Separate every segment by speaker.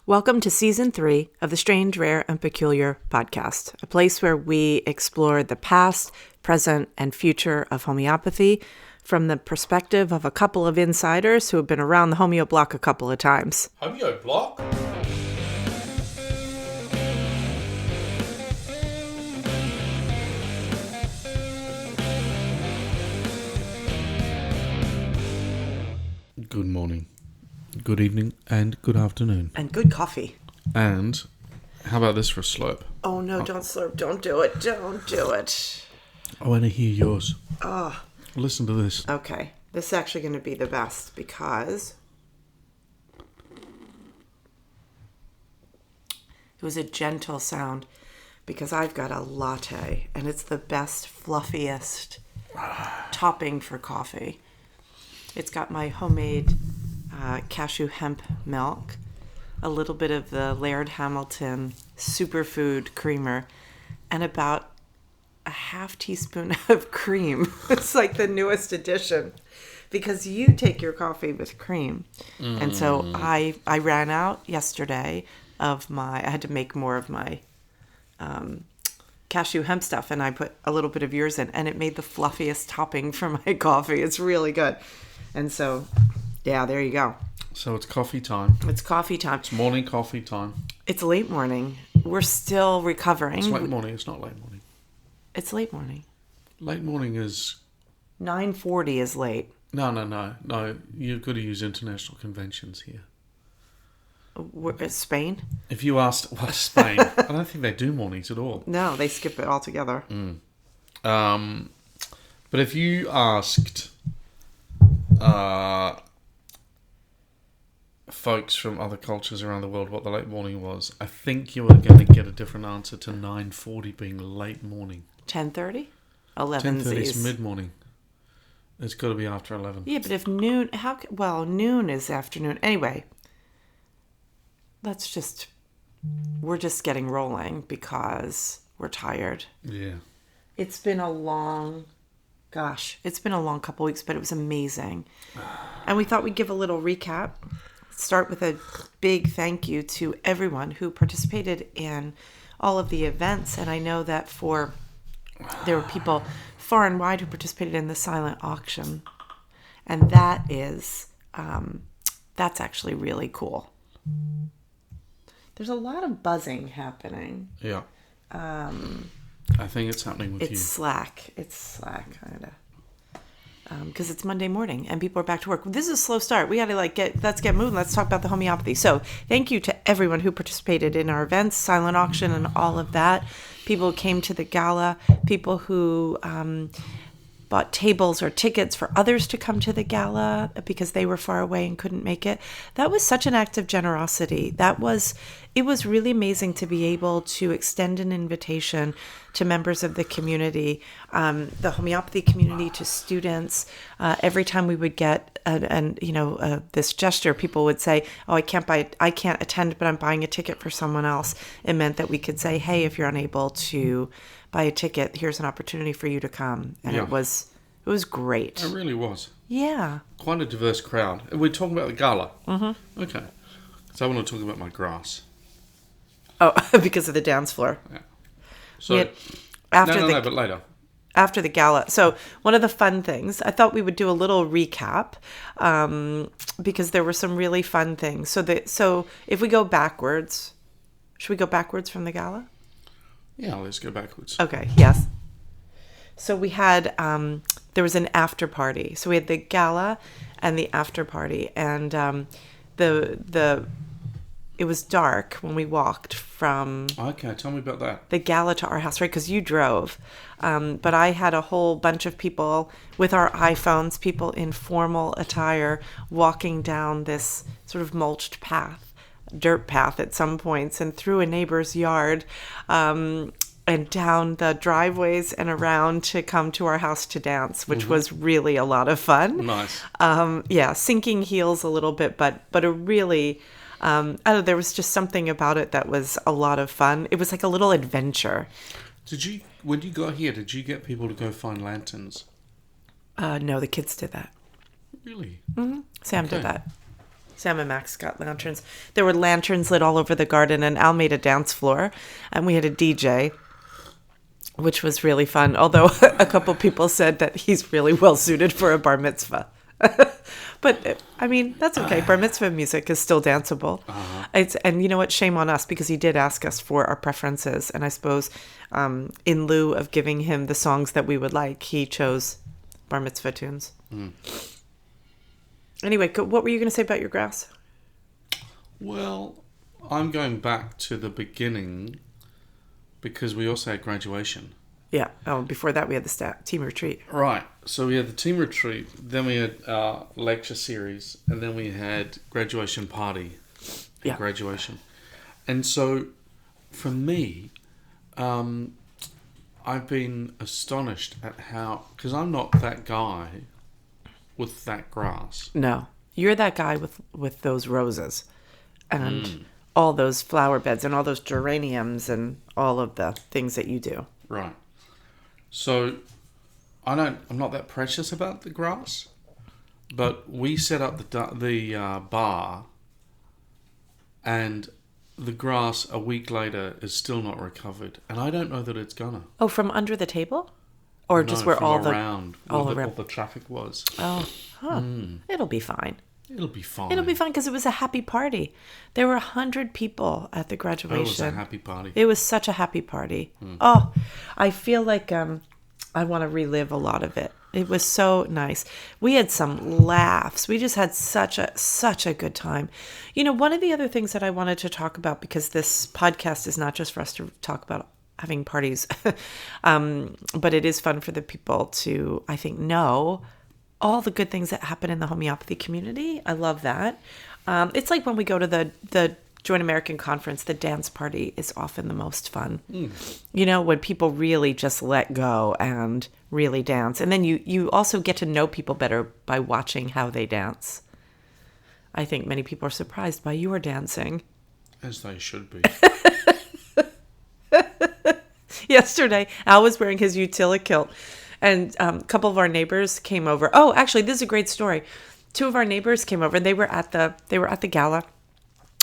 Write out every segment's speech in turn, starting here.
Speaker 1: Welcome to Season 3 of the Strange, Rare, and Peculiar podcast, a place where we explore the past, present, and future of homeopathy from the perspective of a couple of insiders who have been around the homeo block a couple of times.
Speaker 2: Homeo block? Good morning, good evening, and good afternoon.
Speaker 1: And good coffee.
Speaker 2: And how about this for a slurp?
Speaker 1: Oh no, don't slurp. Don't do it. Don't do it.
Speaker 2: I want to hear yours.
Speaker 1: Oh.
Speaker 2: Listen to this.
Speaker 1: Okay. This is actually going to be the best because it was a gentle sound because I've got a latte and it's the best, fluffiest topping for coffee. It's got my homemade cashew hemp milk, a little bit of the Laird Hamilton superfood creamer, and about a half teaspoon of cream. It's like the newest addition because you take your coffee with cream. And so I ran out yesterday of I had to make more of my cashew hemp stuff, and I put a little bit of yours in, and it made the fluffiest topping for my coffee. It's really good. And so, yeah, there you go.
Speaker 2: So it's coffee time.
Speaker 1: It's coffee time.
Speaker 2: It's morning coffee time.
Speaker 1: It's late morning. We're still recovering.
Speaker 2: It's late morning. It's not late morning.
Speaker 1: It's late morning.
Speaker 2: Late morning is...
Speaker 1: 9:40 is late.
Speaker 2: No. You've got to use international conventions here.
Speaker 1: Spain?
Speaker 2: If you asked... Well, Spain. I don't think they do mornings at all.
Speaker 1: No, they skip it altogether.
Speaker 2: But if you asked... folks from other cultures around the world what the late morning was, I think you were going to get a different answer to 9:40 being late morning.
Speaker 1: 10:30? 11
Speaker 2: 10:30 is mid-morning. It's got to be after 11.
Speaker 1: Yeah, but if noon... noon is afternoon. Anyway, we're just getting rolling because we're tired.
Speaker 2: Yeah.
Speaker 1: It's been a long couple weeks, but it was amazing. And we thought we'd give a little recap. Start with a big thank you to everyone who participated in all of the events. And I know that there were people far and wide who participated in the silent auction. And that is, that's actually really cool. There's a lot of buzzing happening.
Speaker 2: Yeah. I think it's happening with you.
Speaker 1: It's slack, kind of. Because it's Monday morning and people are back to work. This is a slow start. We got to let's get moving. Let's talk about the homeopathy. So thank you to everyone who participated in our events, silent auction and all of that. People who came to the gala, people who bought tables or tickets for others to come to the gala because they were far away and couldn't make it. That was such an act of generosity. It was really amazing to be able to extend an invitation to members of the community, the homeopathy community, to students. Every time we would get this gesture, people would say, "Oh, I can't attend, but I'm buying a ticket for someone else." It meant that we could say, "Hey, if you're unable to buy a ticket, here's an opportunity for you to come." And it was great.
Speaker 2: It really was.
Speaker 1: Yeah.
Speaker 2: Quite a diverse crowd. We're talking about the gala. Mm-hmm. Okay. So I want to talk about my grass.
Speaker 1: Oh, because of the dance floor.
Speaker 2: Yeah. So, but later.
Speaker 1: After the gala. So one of the fun things, I thought we would do a little recap because there were some really fun things. So if we go backwards, should we go backwards from the gala?
Speaker 2: Yeah, let's go backwards.
Speaker 1: Okay, yes. So we had, there was an after party. So we had the gala and the after party. And it was dark when we walked from...
Speaker 2: Okay, tell me about that.
Speaker 1: ...the gala to our house, right? Because you drove. But I had a whole bunch of people with our iPhones, people in formal attire, walking down this sort of mulched path, dirt path at some points, and through a neighbor's yard, and down the driveways and around to come to our house to dance, which was really a lot of fun.
Speaker 2: Nice.
Speaker 1: Sinking heels a little bit, but a really... I don't know, there was just something about it that was a lot of fun. It was like a little adventure.
Speaker 2: When you got here, did you get people to go find lanterns?
Speaker 1: No, the kids did that.
Speaker 2: Really?
Speaker 1: Mm-hmm. Sam did that. Sam and Max got lanterns. There were lanterns lit all over the garden, and Al made a dance floor, and we had a DJ, which was really fun. Although a couple people said that he's really well suited for a bar mitzvah. But I mean, that's okay. Bar mitzvah music is still danceable. And you know what? Shame on us, because he did ask us for our preferences. And I suppose in lieu of giving him the songs that we would like, he chose bar mitzvah tunes. Anyway, what were you going to say about your grass?
Speaker 2: Well, I'm going back to the beginning because we also had graduation.
Speaker 1: Yeah. Oh, before that we had the team retreat.
Speaker 2: Right. So we had the team retreat, then we had our lecture series, and then we had graduation party.
Speaker 1: Yeah.
Speaker 2: Graduation. And so for me, I've been astonished at how, because I'm not that guy with that grass.
Speaker 1: No. You're that guy with those roses and all those flower beds and all those geraniums and all of the things that you do.
Speaker 2: Right. So I'm not that precious about the grass, but we set up the bar, and the grass a week later is still not recovered, and I don't know that it's gonna.
Speaker 1: Oh, from under the table, or
Speaker 2: No,
Speaker 1: just where
Speaker 2: from
Speaker 1: all
Speaker 2: around,
Speaker 1: all
Speaker 2: where
Speaker 1: around
Speaker 2: all the traffic was.
Speaker 1: Oh, huh. It'll be fine.
Speaker 2: It'll be fine.
Speaker 1: It'll be fine because it was a happy party. There were 100 people at the graduation.
Speaker 2: Oh, it was a happy party.
Speaker 1: It was such a happy party. Oh, I feel like I want to relive a lot of it. It was so nice. We had some laughs. We just had such a good time. You know, one of the other things that I wanted to talk about, because this podcast is not just for us to talk about having parties, but it is fun for the people to, I think, know all the good things that happen in the homeopathy community. I love that. It's like when we go to the Joint American Conference, the dance party is often the most fun. You know, when people really just let go and really dance. And then you also get to know people better by watching how they dance. I think many people are surprised by your dancing.
Speaker 2: As they should be.
Speaker 1: Yesterday, Al was wearing his utility kilt, and a couple of our neighbors came over. Oh, actually, this is a great story. Two of our neighbors came over, and they were at the gala.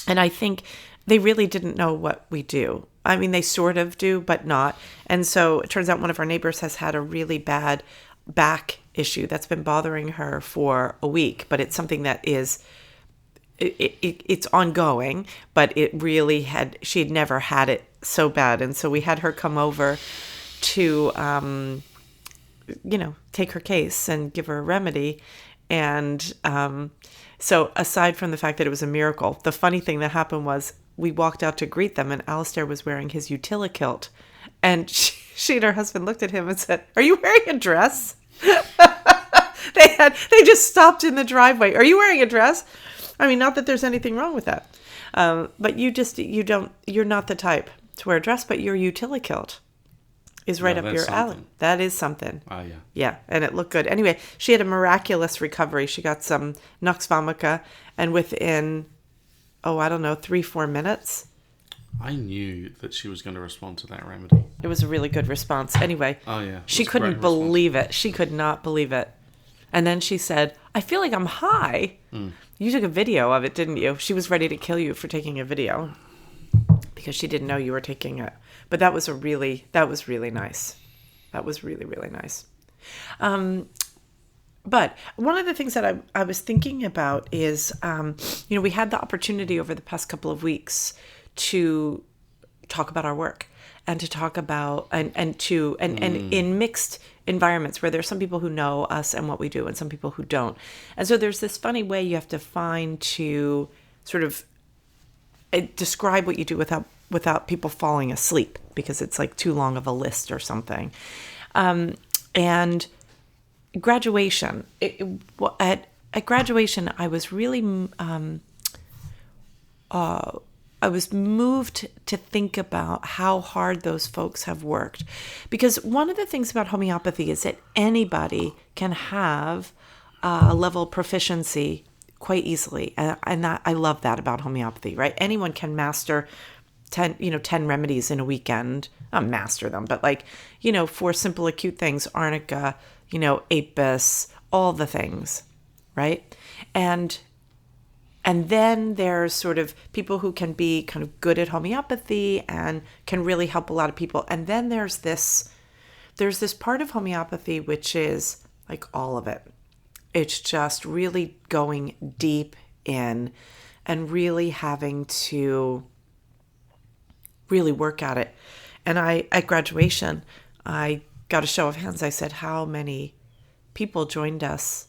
Speaker 1: And I think they really didn't know what we do. I mean, they sort of do, but not. And so it turns out one of our neighbors has had a really bad back issue that's been bothering her for a week. But it's something that is, it's ongoing, but she had never had it so bad. And so we had her come over to, take her case and give her a remedy. And, so aside from the fact that it was a miracle, the funny thing that happened was we walked out to greet them, and Alastair was wearing his utility kilt. And she and her husband looked at him and said, "Are you wearing a dress?" They just stopped in the driveway. "Are you wearing a dress?" I mean, not that there's anything wrong with that. But you're not the type to wear a dress, but your utility kilt is right up your alley. That is something.
Speaker 2: Oh, yeah.
Speaker 1: Yeah, and it looked good. Anyway, she had a miraculous recovery. She got some Nux vomica, and within, 3-4 minutes.
Speaker 2: I knew that she was going to respond to that remedy.
Speaker 1: It was a really good response. Anyway, she couldn't believe it. She could not believe it. And then she said, "I feel like I'm high." You took a video of it, didn't you? She was ready to kill you for taking a video because she didn't know you were taking it. But that was really nice. That was really, really nice. But one of the things that I was thinking about is, we had the opportunity over the past couple of weeks to talk about our work and to talk about, and in mixed environments where there's some people who know us and what we do and some people who don't. And so there's this funny way you have to find to sort of describe what you do without people falling asleep, because it's like too long of a list or something. And graduation, at graduation, I was really, I was moved to think about how hard those folks have worked. Because one of the things about homeopathy is that anybody can have a level of proficiency quite easily. And that, I love that about homeopathy, right? Anyone can master 10 remedies in a weekend. Not master them, but for simple acute things, arnica, apis, all the things, right? And And then there's sort of people who can be kind of good at homeopathy and can really help a lot of people. And then there's this part of homeopathy which is like all of it. It's just really going deep in and really having to really work at it. And at graduation, I got a show of hands. I said, how many people joined us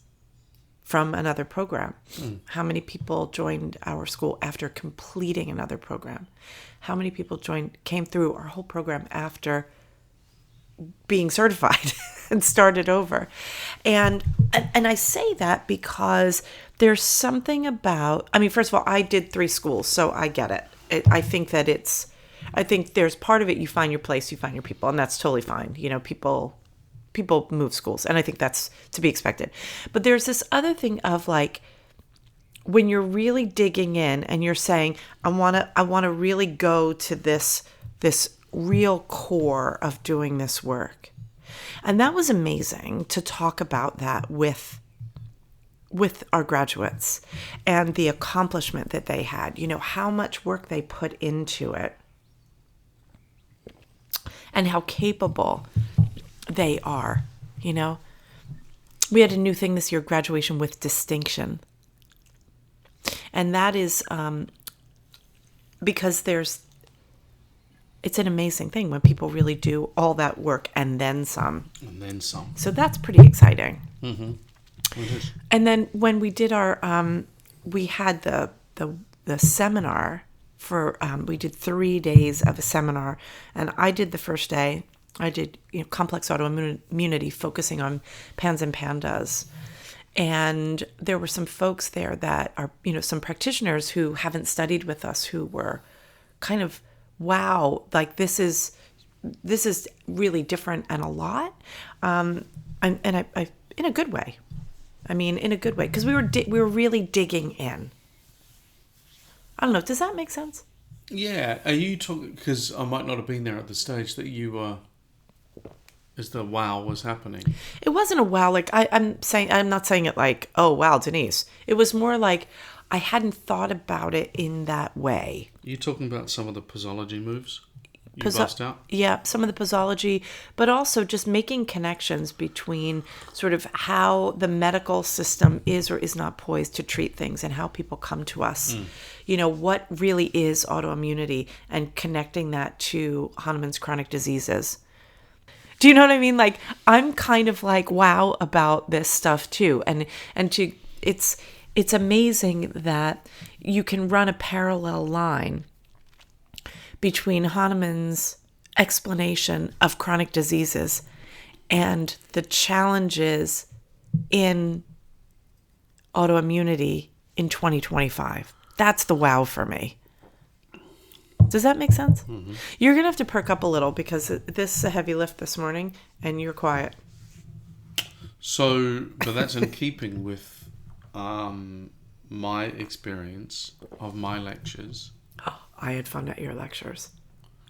Speaker 1: from another program? How many people joined our school after completing another program? How many people came through our whole program after being certified and started over? And I say that because there's something about, I mean, first of all, I did 3 schools, so I get it. I think there's part of it, you find your place, you find your people, and that's totally fine. You know, people move schools, and I think that's to be expected. But there's this other thing of like, when you're really digging in and you're saying, I want to really go to this real core of doing this work. And that was amazing to talk about that with our graduates and the accomplishment that they had, you know, how much work they put into it and how capable they are. You know, we had a new thing this year, graduation with distinction. And that is because it's an amazing thing when people really do all that work and then some.
Speaker 2: And then some.
Speaker 1: So that's pretty exciting.
Speaker 2: Mm-hmm. It is.
Speaker 1: And then when we did our, we had the seminar for, we did 3 days of a seminar, and I did the first day. I did, complex autoimmunity, focusing on pans and pandas. And there were some folks there that are, some practitioners who haven't studied with us, who were kind of, wow, like this is really different and a lot. And I in a good way. I mean, in a good way, because we were really digging in. I don't know. Does that make sense?
Speaker 2: Yeah. Are you talking? Because I might not have been there at the stage that you were, as the wow was happening.
Speaker 1: It wasn't a wow. Like I'm not saying it like, oh wow, Denise. It was more like I hadn't thought about it in that way.
Speaker 2: You talking about some of the posology moves you bust out?
Speaker 1: Yeah, some of the posology, but also just making connections between sort of how the medical system is or is not poised to treat things and how people come to us. What really is autoimmunity, and connecting that to Hahnemann's chronic diseases. Do you know what I mean? Like, I'm kind of like, wow about this stuff too. It's amazing that you can run a parallel line between Hahnemann's explanation of chronic diseases and the challenges in autoimmunity in 2025. That's the wow for me. Does that make sense? Mm-hmm. You're going to have to perk up a little because this is a heavy lift this morning and you're quiet.
Speaker 2: So, but that's in keeping with my experience of my lectures.
Speaker 1: Oh, I had fun at your lectures.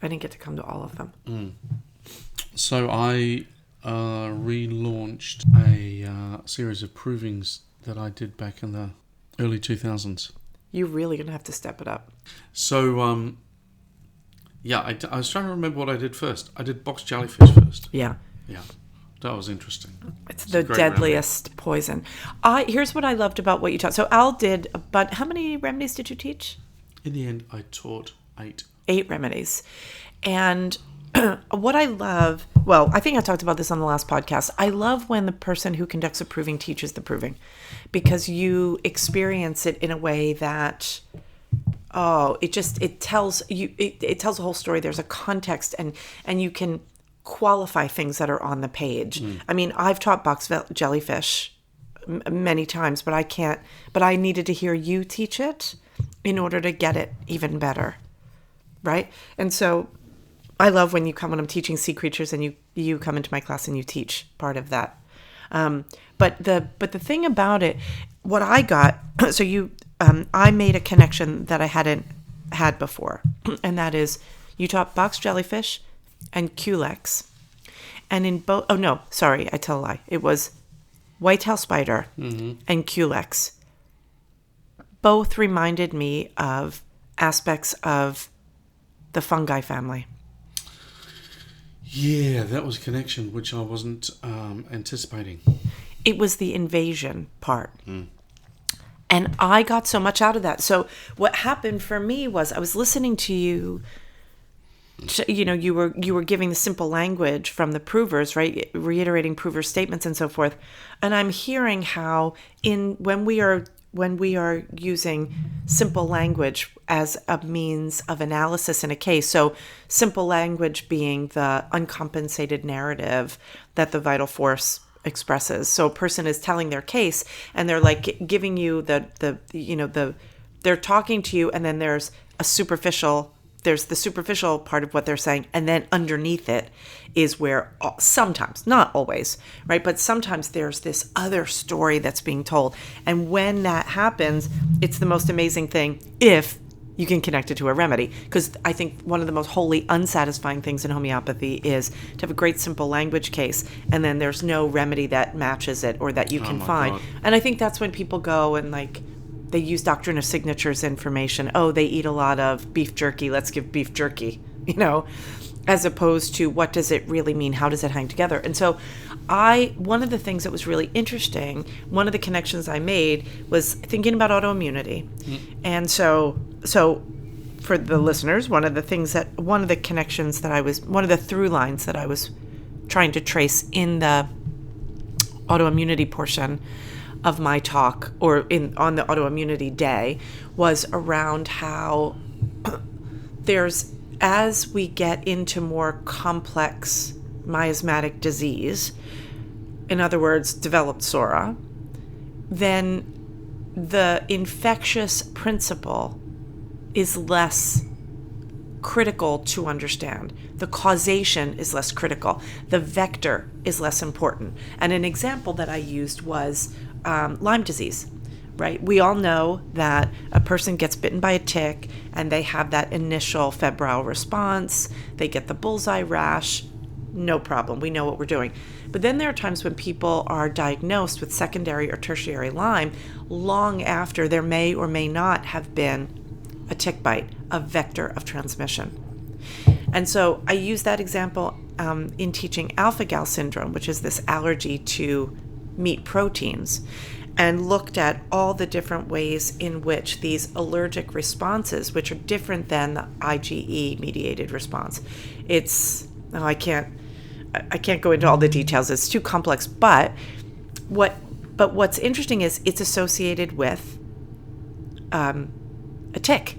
Speaker 1: I didn't get to come to all of them.
Speaker 2: So I relaunched a series of provings that I did back in the early 2000s.
Speaker 1: You're really going to have to step it up.
Speaker 2: So, I was trying to remember what I did first. I did box jellyfish first.
Speaker 1: Yeah.
Speaker 2: Yeah. That was interesting.
Speaker 1: It's the deadliest poison. Here's what I loved about what you taught. So Al did, but how many remedies did you teach?
Speaker 2: In the end, I taught 8.
Speaker 1: 8 remedies. And what I love, well, I think I talked about this on the last podcast. I love when the person who conducts a proving teaches the proving, because you experience it in a way that, it tells a whole story. There's a context, and you can qualify things that are on the page. I mean, I've taught box jellyfish many times, but I needed to hear you teach it in order to get it even better. Right? And so I love when I'm teaching sea creatures and you come into my class and you teach part of that. But the thing about it, what I got, so I made a connection that I hadn't had before, and that is you taught box jellyfish and culex, and in both, I tell a lie. It was white house spider and culex. both reminded me of aspects of the fungi family.
Speaker 2: Yeah, that was a connection which I wasn't anticipating.
Speaker 1: It was the invasion part. And I got so much out of that. So what happened for me was I was listening to you. You know, you were giving the simple language from the provers, right? Reiterating prover statements and so forth. And I'm hearing how when we are using simple language as a means of analysis in a case, so simple language being the uncompensated narrative that the vital force expresses. So a person is telling their case and they're like giving you they're talking to you, and then there's the superficial part of what they're saying, and then underneath it is where sometimes, not always, right, but sometimes there's this other story that's being told. And when that happens, it's the most amazing thing if you can connect it to a remedy. Because I think one of the most wholly unsatisfying things in homeopathy is to have a great simple language case, and then there's no remedy that matches it or that you can find.
Speaker 2: God.
Speaker 1: And I think that's when people go and they use doctrine of signatures information. Oh, they eat a lot of beef jerky. Let's give beef jerky, as opposed to what does it really mean? How does it hang together? And so one of the things that was really interesting, one of the connections I made was thinking about autoimmunity. And so for the listeners, one of the through lines that I was trying to trace in the autoimmunity portion of my talk, or on the autoimmunity day, was around how as we get into more complex miasmatic disease, in other words, developed psora, then the infectious principle is less critical to understand. The causation is less critical. The vector is less important. And an example that I used was Lyme disease, right? We all know that a person gets bitten by a tick and they have that initial febrile response. They get the bullseye rash. No problem. We know what we're doing. But then there are times when people are diagnosed with secondary or tertiary Lyme long after there may or may not have been a tick bite, a vector of transmission. And so I use that example in teaching alpha-gal syndrome, which is this allergy to meat proteins, and looked at all the different ways in which these allergic responses, which are different than the IgE-mediated response. I can't go into all the details. It's too complex. But what's interesting is it's associated with a tick.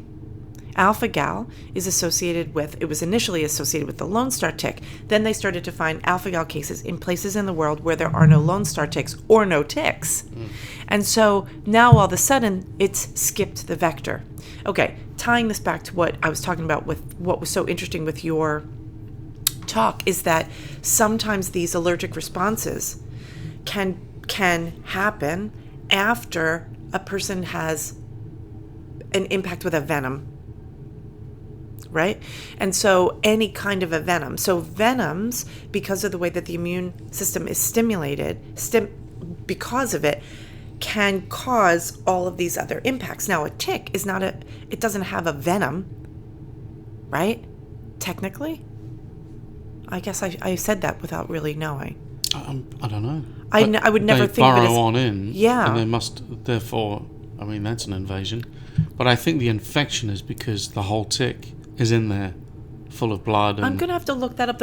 Speaker 1: Alpha-gal is it was initially associated with the Lone Star tick. Then they started to find alpha-gal cases in places in the world where there are no Lone Star ticks or no ticks. And so now all of a sudden it's skipped the vector. Okay, tying this back to what I was talking about with what was so interesting with your talk is that sometimes these allergic responses can happen after a person has an impact with a venom. Right? And so any kind of a venom. So venoms, because of the way that the immune system is stimulated, because of it, can cause all of these other impacts. Now, a tick it doesn't have a venom, right? Technically? I guess I said that without really knowing.
Speaker 2: I don't know.
Speaker 1: I would never think of it as...
Speaker 2: They burrow on in.
Speaker 1: Yeah.
Speaker 2: And they must, therefore, that's an invasion. But I think the infection is because the whole tick is in there, full of blood. And...
Speaker 1: I'm going to have to look that up.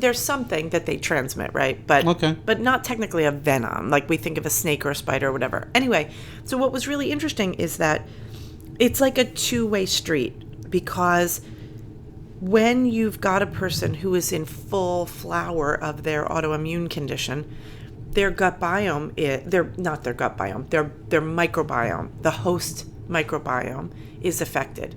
Speaker 1: There's something that they transmit, right? But
Speaker 2: okay.
Speaker 1: But not technically a venom, like we think of a snake or a spider or whatever. Anyway, so what was really interesting is that it's like a two-way street, because when you've got a person who is in full flower of their autoimmune condition, their gut biome, not their gut biome, their microbiome, the host microbiome is affected.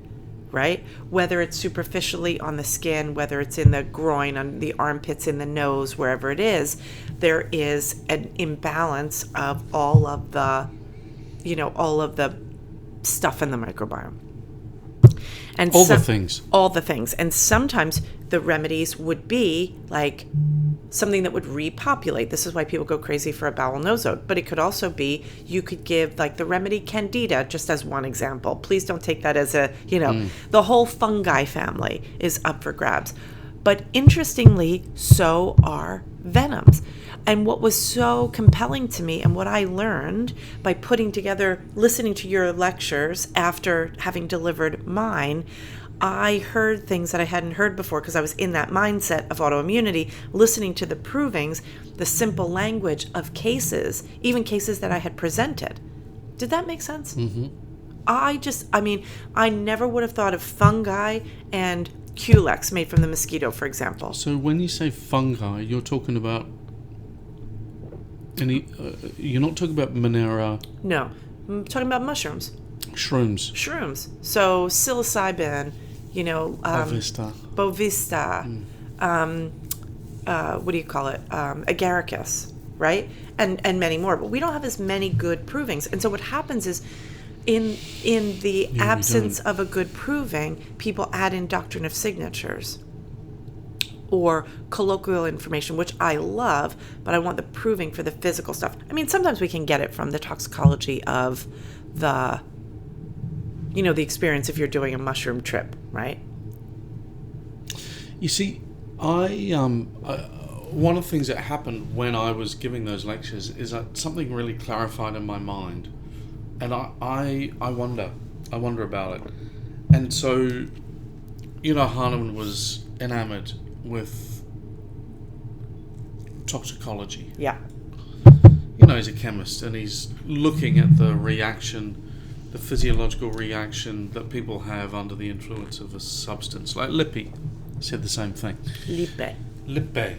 Speaker 1: Right? Whether it's superficially on the skin, whether it's in the groin, on the armpits, in the nose, wherever it is, there is an imbalance of all of the stuff in the microbiome. And
Speaker 2: All the things.
Speaker 1: All the things. And sometimes the remedies would be like something that would repopulate. This is why people go crazy for a bowel nosode. But it could also be, you could give like the remedy Candida, just as one example. Please don't take that as a, the whole fungi family is up for grabs. But interestingly, so are venoms. And what was so compelling to me, and what I learned by listening to your lectures after having delivered mine, I heard things that I hadn't heard before because I was in that mindset of autoimmunity, listening to the provings, the simple language of cases, even cases that I had presented. Did that make sense?
Speaker 2: Mm-hmm.
Speaker 1: I never would have thought of fungi and Culex made from the mosquito, for example.
Speaker 2: So when you say fungi, you're talking about you're not talking about Monera.
Speaker 1: No, I'm talking about mushrooms.
Speaker 2: Shrooms.
Speaker 1: So psilocybin, Bovista, what do you call it? Agaricus, right? And many more. But we don't have as many good provings. And so what happens is, in the absence of a good proving, people add in doctrine of signatures or colloquial information, which I love, but I want the proving for the physical stuff. I mean, sometimes we can get it from the toxicology of the experience if you're doing a mushroom trip, right?
Speaker 2: You see, one of the things that happened when I was giving those lectures is that something really clarified in my mind. And I wonder about it. And so, Hahnemann was enamored with toxicology.
Speaker 1: Yeah.
Speaker 2: He's a chemist, and he's looking at the physiological reaction that people have under the influence of a substance. Like Lippi said the same thing. Lippe.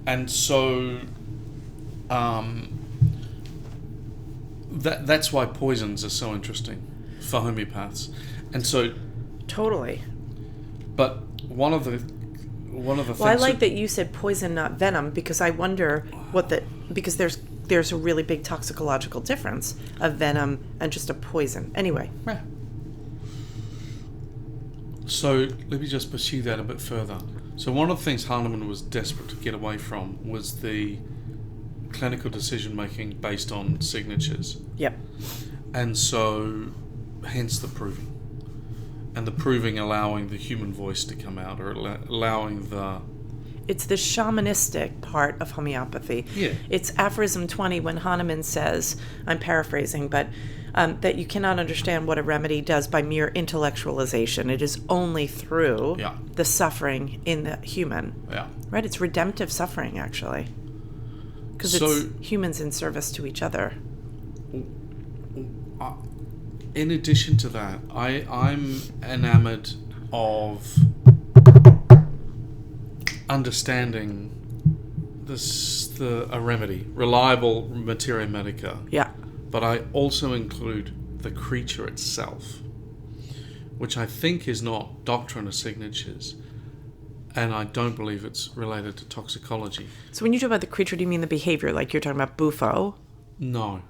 Speaker 2: And so, that's why poisons are so interesting for homeopaths. And so
Speaker 1: totally.
Speaker 2: But one of the things,
Speaker 1: I like that you said poison, not venom, because I wonder because there's a really big toxicological difference of venom and just a poison. Anyway.
Speaker 2: Yeah. So let me just pursue that a bit further. So one of the things Hahnemann was desperate to get away from was the clinical decision making based on signatures.
Speaker 1: Yep.
Speaker 2: And so hence the proving. And the proving allowing the human voice to come out, or allowing the...
Speaker 1: It's the shamanistic part of homeopathy.
Speaker 2: Yeah.
Speaker 1: It's aphorism 20 when Hahnemann says, I'm paraphrasing, but that you cannot understand what a remedy does by mere intellectualization. It is only through the suffering in the human.
Speaker 2: Yeah.
Speaker 1: Right? It's redemptive suffering, actually. Because it's humans in service to each other.
Speaker 2: In addition to that, I'm enamored of understanding a remedy, reliable materia medica.
Speaker 1: Yeah.
Speaker 2: But I also include the creature itself, which I think is not doctrine of signatures, and I don't believe it's related to toxicology.
Speaker 1: So when you talk about the creature, do you mean the behavior, like you're talking about Bufo?
Speaker 2: No.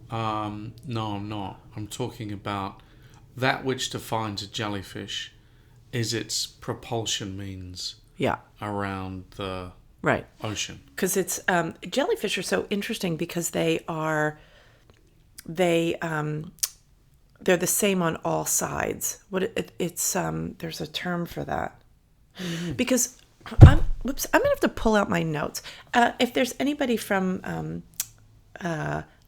Speaker 2: No, I'm not. I'm talking about that which defines a jellyfish is its propulsion means around the ocean. Because
Speaker 1: it's jellyfish are so interesting because they're the same on all sides. It's there's a term for that. Mm-hmm. Because I'm gonna have to pull out my notes. If there's anybody from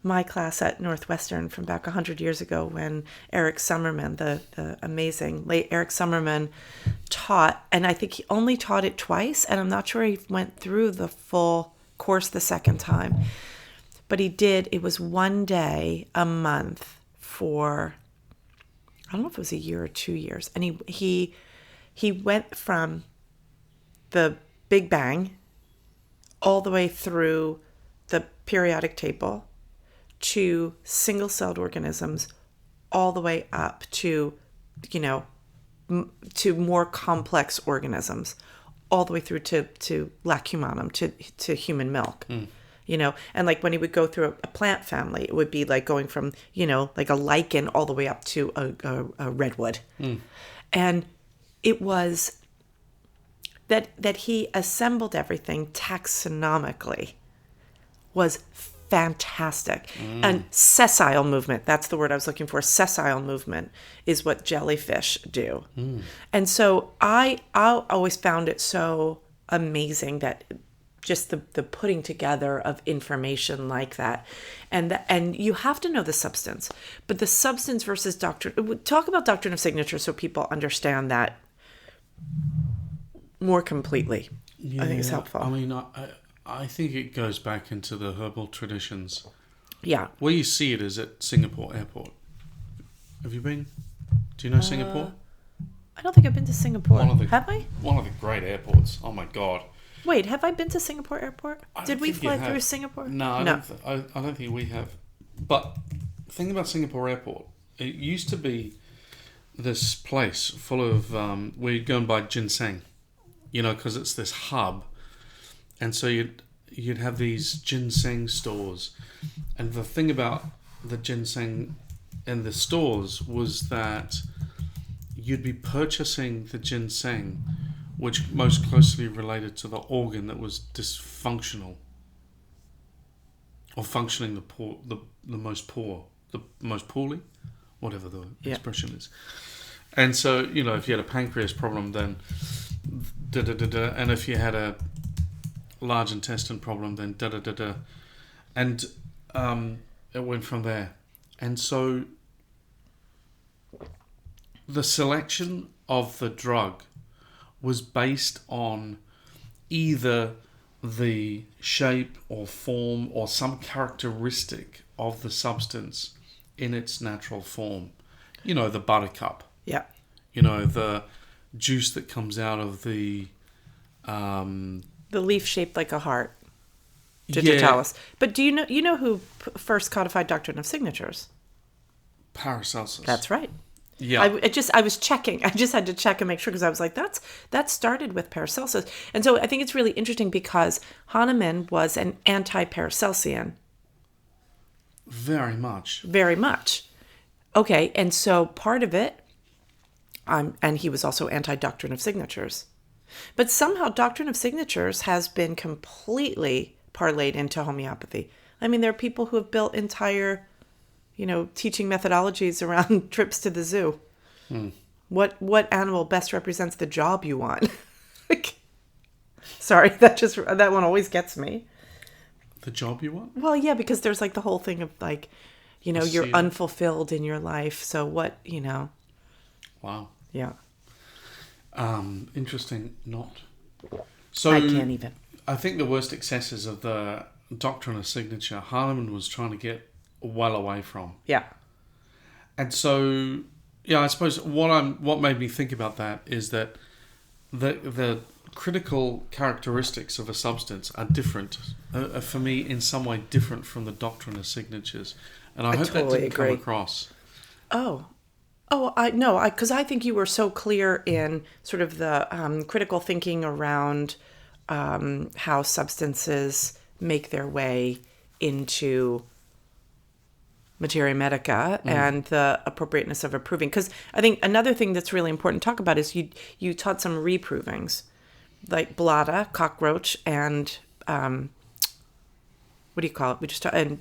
Speaker 1: my class at Northwestern from back 100 years ago when Eric Summerman, the amazing late Eric Summerman, taught, and I think he only taught it twice, and I'm not sure he went through the full course the second time, but he did. It was one day a month for, I don't know if it was a year or 2 years, and he went from the Big Bang all the way through the periodic table to single-celled organisms, all the way up to, to more complex organisms, all the way through to lacumanum, to human milk. And like when he would go through a plant family, it would be like going from, like a lichen all the way up to a redwood. And it was that he assembled everything taxonomically was fantastic. And sessile movement, that's the word I was looking for. Sessile movement is what jellyfish do. And so I always found it so amazing that just the putting together of information like that. And you have to know the substance. But the substance versus doctrine, talk about doctrine of signature so people understand that more completely. I think it's helpful.
Speaker 2: I mean, I think it goes back into the herbal traditions.
Speaker 1: Yeah.
Speaker 2: Where you see it is at Singapore Airport. Have you been? Do you know Singapore?
Speaker 1: I don't think I've been to Singapore. Have I?
Speaker 2: One of the great airports. Oh my God.
Speaker 1: Wait, have I been to Singapore Airport? Did we fly through Singapore?
Speaker 2: No, I don't think we have. But the thing about Singapore Airport, it used to be this place full of where you'd go and buy ginseng, because it's this hub, and so you'd have these ginseng stores, and the thing about the ginseng in the stores was that you'd be purchasing the ginseng which most closely related to the organ that was dysfunctional or functioning the most poorly, whatever the expression is. And so, if you had a pancreas problem, then and if you had a large intestine problem, then and it went from there. And so the selection of the drug was based on either the shape or form or some characteristic of the substance in its natural form. The buttercup.
Speaker 1: Yeah.
Speaker 2: The juice that comes out of the
Speaker 1: leaf shaped like a heart. Digitalis. Yeah. But do you know who first codified doctrine of signatures?
Speaker 2: Paracelsus.
Speaker 1: That's right.
Speaker 2: Yeah.
Speaker 1: I was checking. I just had to check and make sure because I was like, that started with Paracelsus. And so I think it's really interesting because Hahnemann was an anti-Paracelsian.
Speaker 2: Very much.
Speaker 1: Very much. Okay, and so part of it, and he was also anti-doctrine of signatures. But somehow doctrine of signatures has been completely parlayed into homeopathy. I mean, there are people who have built entire teaching methodologies around trips to the zoo. What animal best represents the job you want? Sorry, that one always gets me.
Speaker 2: The job you want?
Speaker 1: Well, yeah, because there's like the whole thing of like, you're unfulfilled in your life. So what,
Speaker 2: Wow.
Speaker 1: Yeah.
Speaker 2: Interesting. Not. So
Speaker 1: I can't even.
Speaker 2: I think the worst excesses of the doctrine of signature, Hahnemann was trying to get well away from.
Speaker 1: Yeah.
Speaker 2: And so, I suppose what made me think about that is that the critical characteristics of a substance are different, for me, in some way different from the doctrine of signatures. And I hope
Speaker 1: totally
Speaker 2: that didn't come across.
Speaker 1: Because I think you were so clear in sort of the critical thinking around how substances make their way into materia medica and the appropriateness of approving. Because I think another thing that's really important to talk about is you taught some reprovings, like blada, cockroach, and what do you call it? We just taught, and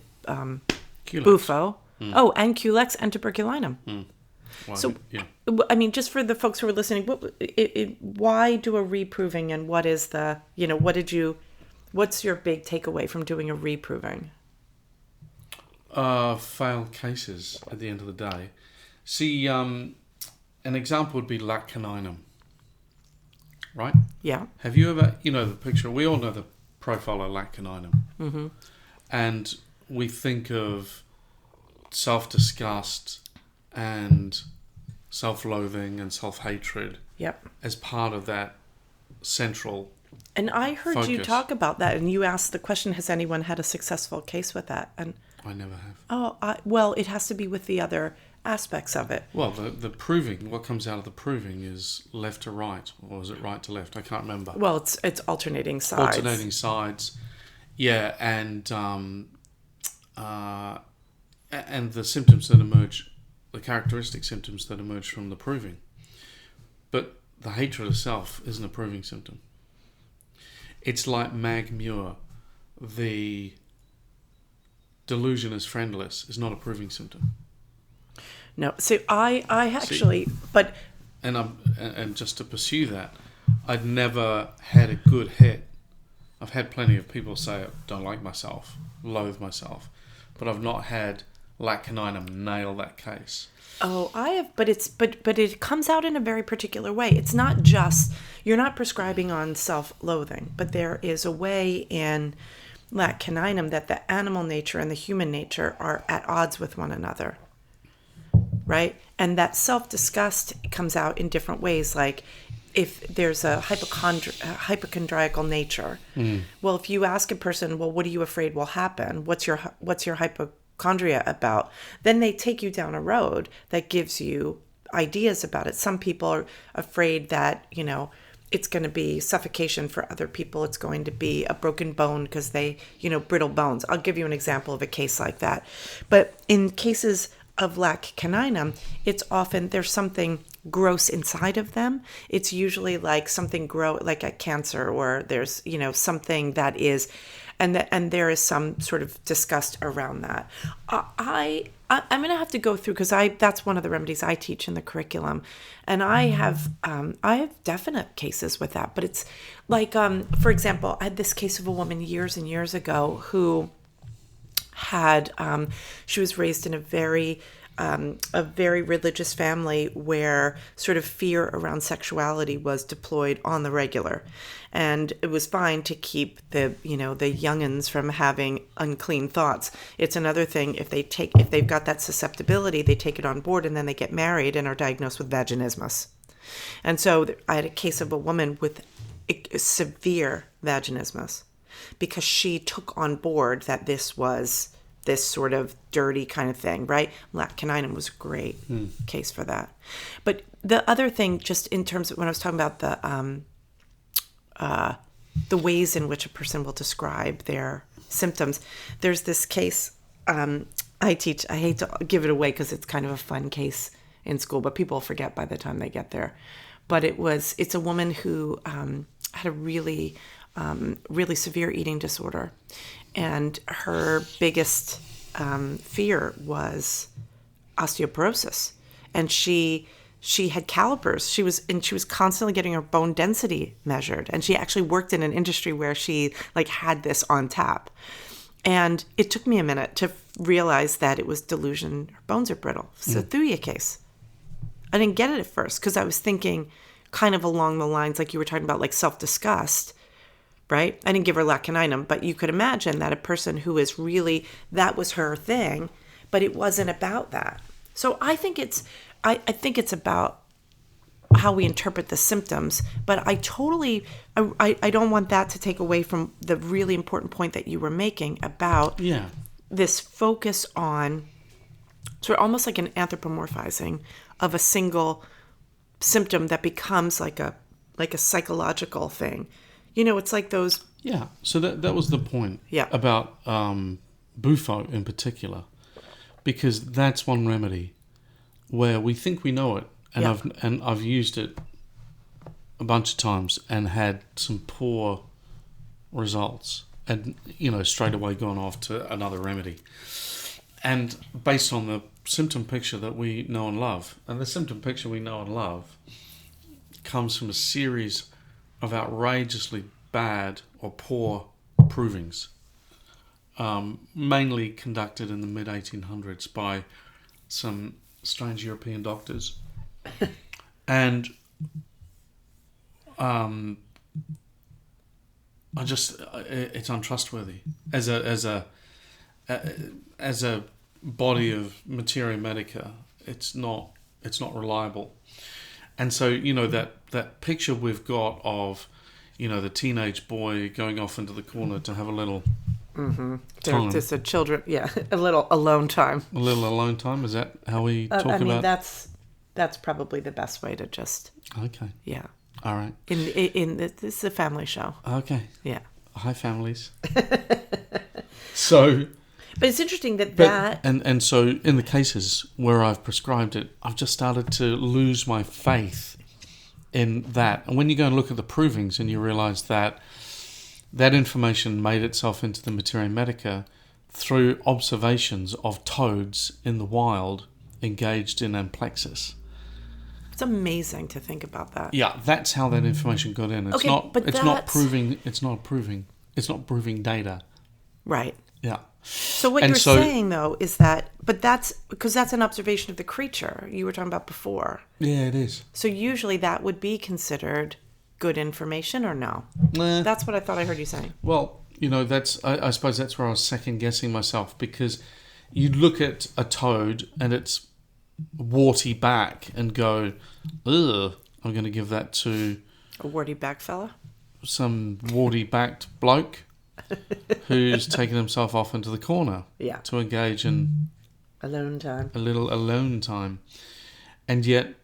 Speaker 1: bufo. Oh, and culex and tuberculinum.
Speaker 2: Well,
Speaker 1: so, I mean, just for the folks who are listening, why do a reproving, and what is the, what's your big takeaway from doing a reproving?
Speaker 2: Failed cases at the end of the day. See, an example would be lacaninum, right?
Speaker 1: Yeah.
Speaker 2: Have you ever, the picture, we all know the profile of lacaninum.
Speaker 1: Mm-hmm.
Speaker 2: And we think of self-disgust and self-loathing and self-hatred as part of that central
Speaker 1: And I heard
Speaker 2: focus.
Speaker 1: You talk about that, and you asked the question, has anyone had a successful case with that? And
Speaker 2: I never have.
Speaker 1: Well, it has to be with the other aspects of it.
Speaker 2: Well, the proving, what comes out of the proving is left to right, or is it right to left? I can't remember.
Speaker 1: Well, it's alternating sides.
Speaker 2: Alternating sides, yeah, and the symptoms that emerge, the characteristic symptoms that emerge from the proving. But the hatred itself is an approving symptom. It's like Mag Muir, the delusion is friendless, is not a proving symptom.
Speaker 1: No, so I actually, but
Speaker 2: and just to pursue that, I'd never had a good hit. I've had plenty of people say I don't like myself, loathe myself, but I've not had lac caninum nail that case.
Speaker 1: Oh, I have, but it comes out in a very particular way. It's not just, you're not prescribing on self-loathing, but there is a way in lac caninum that the animal nature and the human nature are at odds with one another, right? And that self-disgust comes out in different ways, like if there's a hypochondriacal nature. Well, if you ask a person, well, what are you afraid will happen? What's your hypochondria about? Then they take you down a road that gives you ideas about it. Some people are afraid that, it's going to be suffocation. For other people, it's going to be a broken bone because they, brittle bones. I'll give you an example of a case like that. But in cases of lac caninum, it's often there's something gross inside of them. It's usually like something like a cancer, or there's, something that is, and there is some sort of disgust around that. I'm going to have to go through, because that's one of the remedies I teach in the curriculum, and I have definite cases with that. But it's like, for example, I had this case of a woman years and years ago who had she was raised in a very religious family where sort of fear around sexuality was deployed on the regular, and it was fine to keep the youngins from having unclean thoughts. It's another thing if they've got that susceptibility, they take it on board, and then they get married and are diagnosed with vaginismus. And so I had a case of a woman with severe vaginismus, because she took on board that this was this sort of dirty kind of thing, right? Lac caninum was a great case for that. But the other thing, just in terms of when I was talking about the ways in which a person will describe their symptoms, there's this case I teach. I hate to give it away because it's kind of a fun case in school, but people forget by the time they get there. But it's a woman who had a really severe eating disorder, and her biggest fear was osteoporosis, and she had calipers. She was constantly getting her bone density measured, and she actually worked in an industry where she had this on tap. And it took me a minute to realize that it was delusion. Her bones are brittle. It's a Thuya case. I didn't get it at first because I was thinking kind of along the lines like you were talking about, like self-disgust, right? I didn't give her lac caninum, but you could imagine that a person who is really, that was her thing, but it wasn't about that. So I think it's about how we interpret the symptoms, but I don't want that to take away from the really important point that you were making about this focus on sort of almost like an anthropomorphizing of a single symptom that becomes like a psychological thing. It's like those.
Speaker 2: Yeah. So that was the point.
Speaker 1: Yeah.
Speaker 2: About Bufo in particular, because that's one remedy where we think we know it, and I've used it a bunch of times and had some poor results, and straight away gone off to another remedy, and based on the symptom picture that we know and love, and the symptom picture we know and love comes from a series of outrageously bad or poor provings, mainly conducted in the mid-1800s by some strange European doctors. And it's untrustworthy as a body of materia medica. It's not reliable. And so, that picture we've got of, the teenage boy going off into the corner to have a little time.
Speaker 1: Just a little alone time. A
Speaker 2: little alone time? Is that how we talk about it?
Speaker 1: That's probably the best way to just...
Speaker 2: Okay.
Speaker 1: Yeah.
Speaker 2: All right.
Speaker 1: This is a family show.
Speaker 2: Okay.
Speaker 1: Yeah.
Speaker 2: Hi, families. So...
Speaker 1: But it's interesting that...
Speaker 2: And so in the cases where I've prescribed it, I've just started to lose my faith in that. And when you go and look at the provings and you realize that that information made itself into the Materia Medica through observations of toads in the wild engaged in amplexus.
Speaker 1: It's amazing to think about that.
Speaker 2: Yeah, that's how that information got in. It's not proving data.
Speaker 1: Right.
Speaker 2: Yeah.
Speaker 1: So what you're saying, though, is that, but that's because that's an observation of the creature you were talking about before.
Speaker 2: Yeah, it is.
Speaker 1: So usually that would be considered good information, or no?
Speaker 2: Nah.
Speaker 1: That's what I thought I heard you saying.
Speaker 2: Well, that's I suppose that's where I was second guessing myself, because you look at a toad and its warty back and go, ugh, I'm going to give that to
Speaker 1: A warty back fella?
Speaker 2: some warty backed bloke who's taken himself off into the corner to engage in
Speaker 1: alone time.
Speaker 2: A little alone time. And yet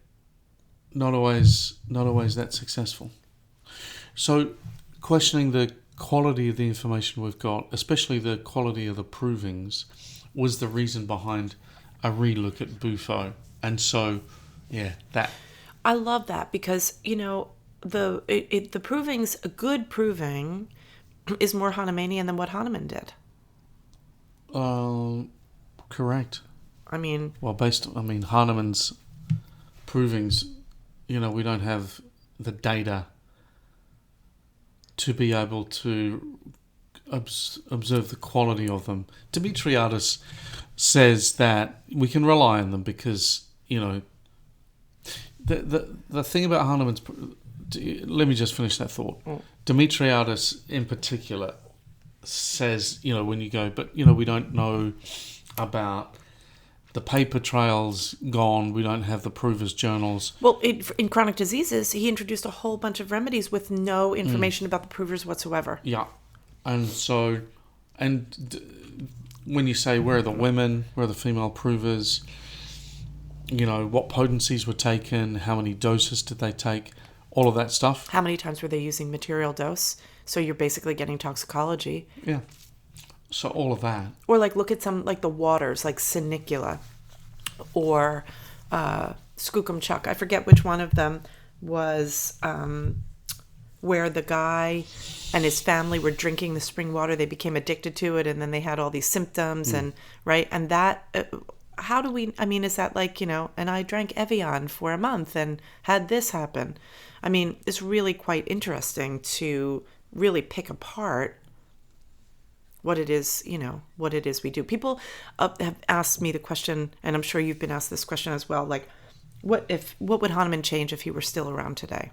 Speaker 2: not always that successful. So questioning the quality of the information we've got, especially the quality of the provings, was the reason behind a relook at Bufo. And so, that.
Speaker 1: I love that because, the provings, a good proving is more Hahnemannian than what Hahnemann did.
Speaker 2: Correct.
Speaker 1: Well,
Speaker 2: Hahnemann's provings, we don't have the data to be able to observe the quality of them. Demetriadis says that we can rely on them because, the thing about Hahnemann's... Let me just finish that thought. Demetriadis, in particular, says, when you go, but, we don't know about the paper trails gone. We don't have the provers' journals.
Speaker 1: Well, in chronic diseases, he introduced a whole bunch of remedies with no information about the provers whatsoever.
Speaker 2: Yeah. And so, when you say where are the women, where are the female provers, what potencies were taken, how many doses did they take, all of that stuff.
Speaker 1: How many times were they using material dose? So you're basically getting toxicology.
Speaker 2: Yeah. So all of that.
Speaker 1: Or look at some, the waters, like Sinicula or Skookumchuck. I forget which one of them was where the guy and his family were drinking the spring water. They became addicted to it, and then they had all these symptoms, and that... how do we... is that and I drank Evian for a month and had this happen. It's really quite interesting to really pick apart what it is, what it is we do. People have asked me the question, and I'm sure you've been asked this question as well, what would Hahnemann change if he were still around today?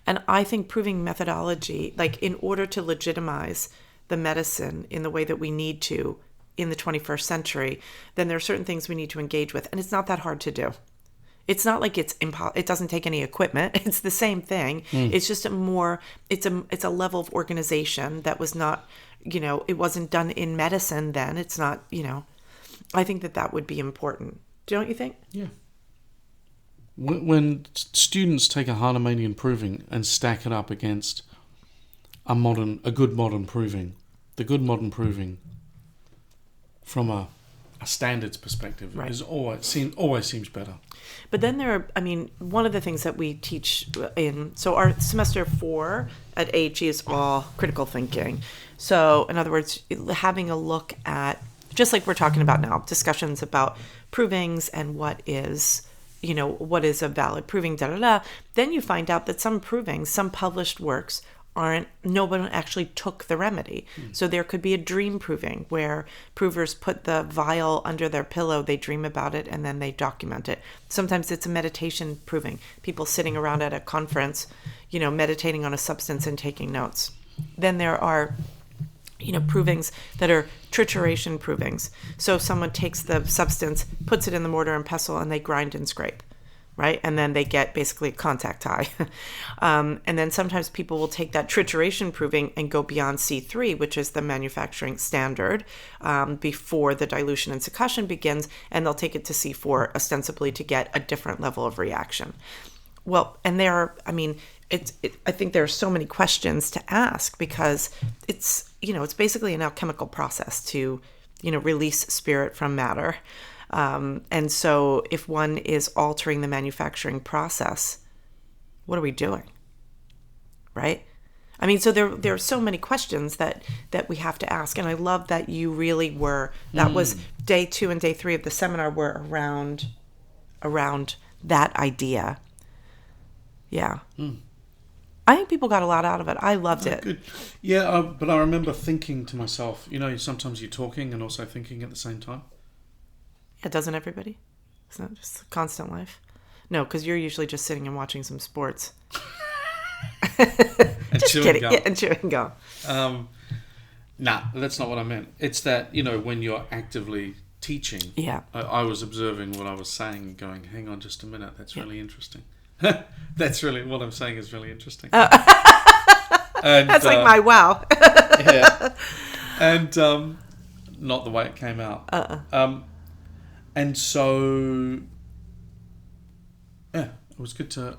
Speaker 1: And I think proving methodology, in order to legitimize the medicine in the way that we need to in the 21st century, then there are certain things we need to engage with, and it's not that hard to do. It's not like it doesn't take any equipment. It's the same thing. It's just it's a level of organization that was not, it wasn't done in medicine then. It's not, I think that would be important. Don't you think?
Speaker 2: Yeah. When students take a Hahnemannian proving and stack it up against a good modern proving, the good modern proving from a standards perspective is always seems better.
Speaker 1: But then there are, one of the things that we teach so our semester 4 at AHE is all critical thinking. So in other words, having a look at, just like we're talking about now, discussions about provings and what is a valid proving, then you find out that some provings, some published works no one actually took the remedy. So there could be a dream proving where provers put the vial under their pillow, they dream about it, and then they document it. Sometimes it's a meditation proving, people sitting around at a conference, meditating on a substance and taking notes. Then there are provings that are trituration provings. So someone takes the substance, puts it in the mortar and pestle, and they grind and scrape. Right? And then they get basically a contact high. And then sometimes people will take that trituration proving and go beyond C3, which is the manufacturing standard, before the dilution and succussion begins, and they'll take it to C4 ostensibly to get a different level of reaction. Well, and there are, I think there are so many questions to ask because it's basically an alchemical process to, release spirit from matter. And so if one is altering the manufacturing process, what are we doing? Right? I mean, so there are so many questions that we have to ask. And I love that you really were, that was day 2 and day 3 of the seminar were around that idea. Yeah. I think people got a lot out of it. I loved it.
Speaker 2: Good. Yeah, but I remember thinking to myself, sometimes you're talking and also thinking at the same time.
Speaker 1: Yeah, doesn't everybody? It's not just a constant life. No, because you're usually just sitting and watching some sports.
Speaker 2: And
Speaker 1: just
Speaker 2: chewing
Speaker 1: kidding.
Speaker 2: gum.
Speaker 1: Yeah, and chewing gum.
Speaker 2: Nah, that's not what I meant. It's that, when you're actively teaching,
Speaker 1: Yeah.
Speaker 2: I was observing what I was saying and going, hang on just a minute, that's really interesting. That's really, what I'm saying is really interesting. And,
Speaker 1: that's like my wow.
Speaker 2: Yeah. And not the way it came out. And so, yeah, it was good to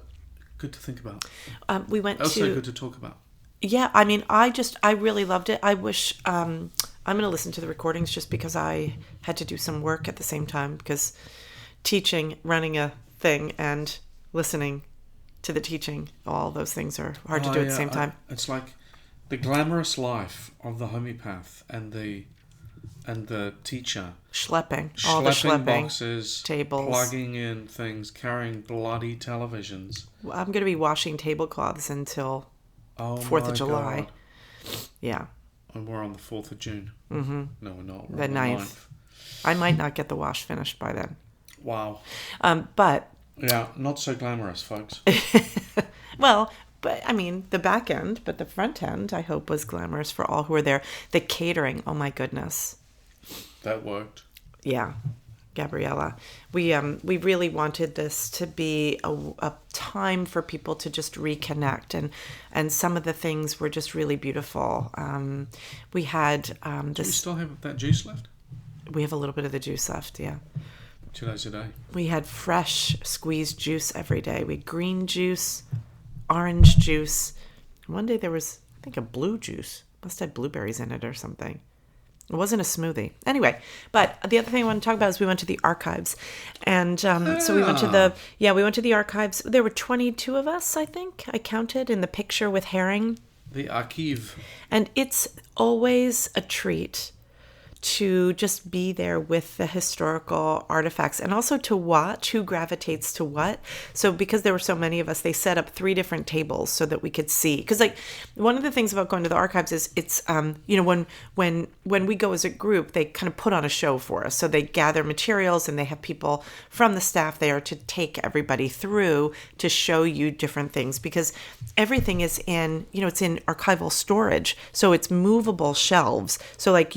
Speaker 2: think about.
Speaker 1: We went
Speaker 2: Also
Speaker 1: to...
Speaker 2: good to talk about.
Speaker 1: Yeah, I mean, I really loved it. I wish... I'm going to listen to the recordings just because I had to do some work at the same time, because teaching, running a thing, and listening to the teaching, all those things are hard to do at the same time.
Speaker 2: It's like the glamorous life of the homeopath and the teacher.
Speaker 1: All the schlepping,
Speaker 2: boxes,
Speaker 1: tables,
Speaker 2: plugging in things, carrying bloody televisions.
Speaker 1: I'm going to be washing tablecloths until 4th of July. God. Yeah.
Speaker 2: And we're on the 4th of June. Mm-hmm. No, we're not. We're
Speaker 1: the 9th. I might not get the wash finished by then.
Speaker 2: Wow.
Speaker 1: But...
Speaker 2: Yeah, not so glamorous, folks.
Speaker 1: Well, but I mean, the back end, but the front end, I hope, was glamorous for all who were there. The catering, oh my goodness.
Speaker 2: That worked.
Speaker 1: Yeah, Gabriella. We really wanted this to be a time for people to just reconnect, and some of the things were just really beautiful. We had this.
Speaker 2: Do we still have that juice left?
Speaker 1: We have a little bit of the juice left, yeah.
Speaker 2: 2 days a day.
Speaker 1: We had fresh squeezed juice every day. We had green juice, orange juice. One day there was, I think, a blue juice. Must have blueberries in it or something. It wasn't a smoothie. Anyway, but the other thing I want to talk about is we went to the archives. And so we went to the archives. There were 22 of us, I think. I counted in the picture with Herring.
Speaker 2: The archive.
Speaker 1: And it's always a treat to just be there with the historical artifacts, and also to watch who gravitates to what. So because there were so many of us, they set up 3 different tables so that we could see. Because like one of the things about going to the archives is it's when we go as a group, they kind of put on a show for us. So they gather materials and they have people from the staff there to take everybody through to show you different things, because everything is in, it's in archival storage. So it's movable shelves. So like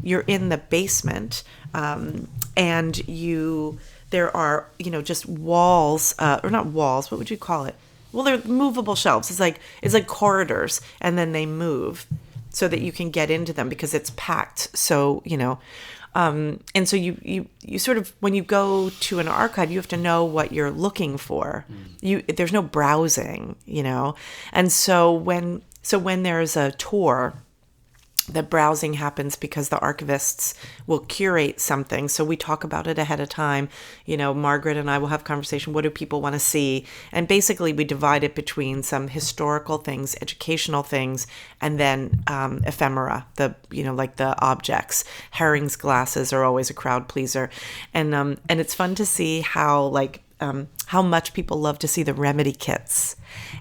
Speaker 1: you're in the basement, and there are, just walls, or not walls, what would you call it? Well, they're movable shelves. It's like corridors, and then they move so that you can get into them because it's packed. So, and so you sort of, when you go to an archive, you have to know what you're looking for. There's no browsing, and so when there's a tour, the browsing happens because the archivists will curate something. So we talk about it ahead of time. Margaret and I will have conversation. What do people want to see? And basically we divide it between some historical things, educational things, and then ephemera, like the objects. Herring's glasses are always a crowd pleaser. And it's fun to see how much people love to see the remedy kits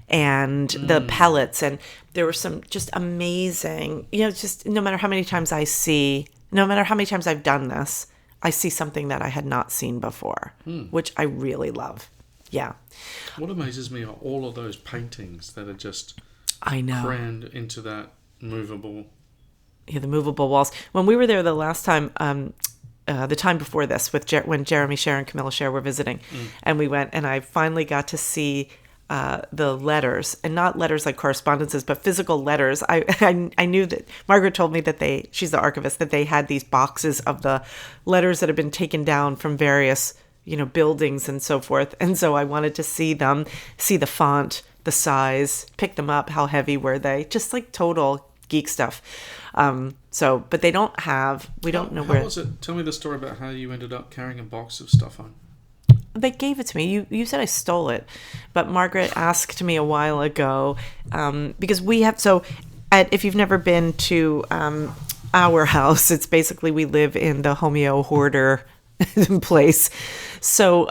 Speaker 1: and the pellets. And there were some just amazing, just no matter how many times I've done this, I see something that I had not seen before, which I really love. Yeah.
Speaker 2: What amazes me are all of those paintings that are just crammed into that movable.
Speaker 1: Yeah, the movable walls. When we were there the last time, the time before this, when Jeremy Sher and Camilla Sher were visiting, and we went, and I finally got to see the letters, and not letters like correspondences, but physical letters. I knew that Margaret told me that she's the archivist, that they had these boxes of the letters that had been taken down from various, buildings and so forth. And so I wanted to see them, see the font, the size, pick them up. How heavy were they? Just like total geek stuff. But they don't have, we don't know where.
Speaker 2: How was it? Tell me the story about how you ended up carrying a box of stuff home.
Speaker 1: they gave it to me. You said I stole it, but Margaret asked me a while ago because we have if you've never been to our house, it's basically we live in the Homeo hoarder place. So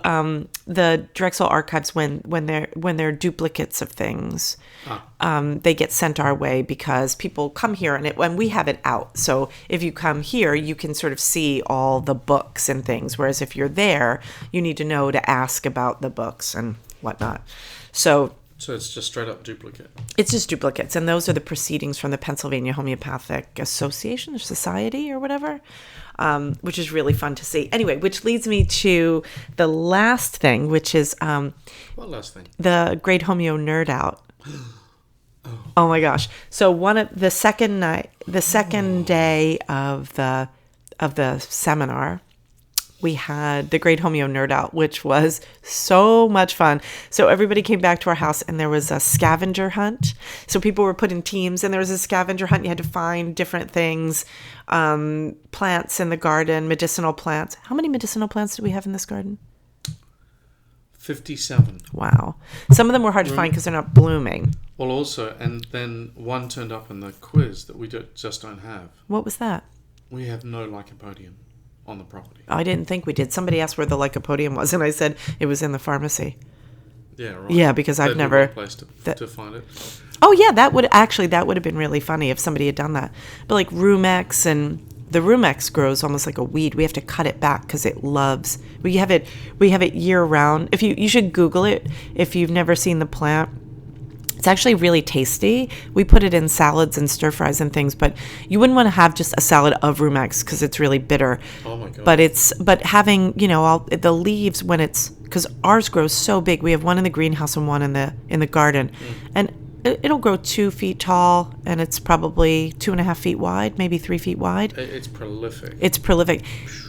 Speaker 1: the Drexel archives, when they're duplicates of things, they get sent our way because people come here and we have it out. So if you come here, you can sort of see all the books and things. Whereas if you're there, you need to know to ask about the books and whatnot. So
Speaker 2: it's just straight up duplicate.
Speaker 1: It's just duplicates, and those are the proceedings from the Pennsylvania Homeopathic Association or Society or whatever, which is really fun to see. Anyway, which leads me to the last thing, which is
Speaker 2: what last thing?
Speaker 1: The Great Homeo Nerd Out. Oh my gosh! So the second day of the seminar, we had the Great Homeo Nerd Out, which was so much fun. So everybody came back to our house, and there was a scavenger hunt. So people were put in teams, and there was a scavenger hunt. You had to find different things, plants in the garden, medicinal plants. How many medicinal plants do we have in this garden?
Speaker 2: 57.
Speaker 1: Wow. Some of them were hard to find because they're not blooming.
Speaker 2: Well, also, and then one turned up in the quiz that we just don't have.
Speaker 1: What was that?
Speaker 2: We have no lycopodium on the property.
Speaker 1: I didn't think we did. Somebody asked where the lycopodium was, and I said it was in the pharmacy.
Speaker 2: Yeah, right.
Speaker 1: Yeah, because I've never...
Speaker 2: place to find it.
Speaker 1: Oh, yeah, that would have been really funny if somebody had done that. But like Rumex, and the Rumex grows almost like a weed. We have to cut it back because it loves... We have it year round. If you should Google it if you've never seen the plant. It's actually really tasty. We put it in salads and stir fries and things, but you wouldn't want to have just a salad of Rumex because it's really bitter.
Speaker 2: Oh my god!
Speaker 1: But having all the leaves because ours grows so big. We have one in the greenhouse and one in the garden, and it'll grow 2 feet tall, and it's probably 2.5 feet wide, maybe 3 feet wide.
Speaker 2: It's prolific.
Speaker 1: It's prolific.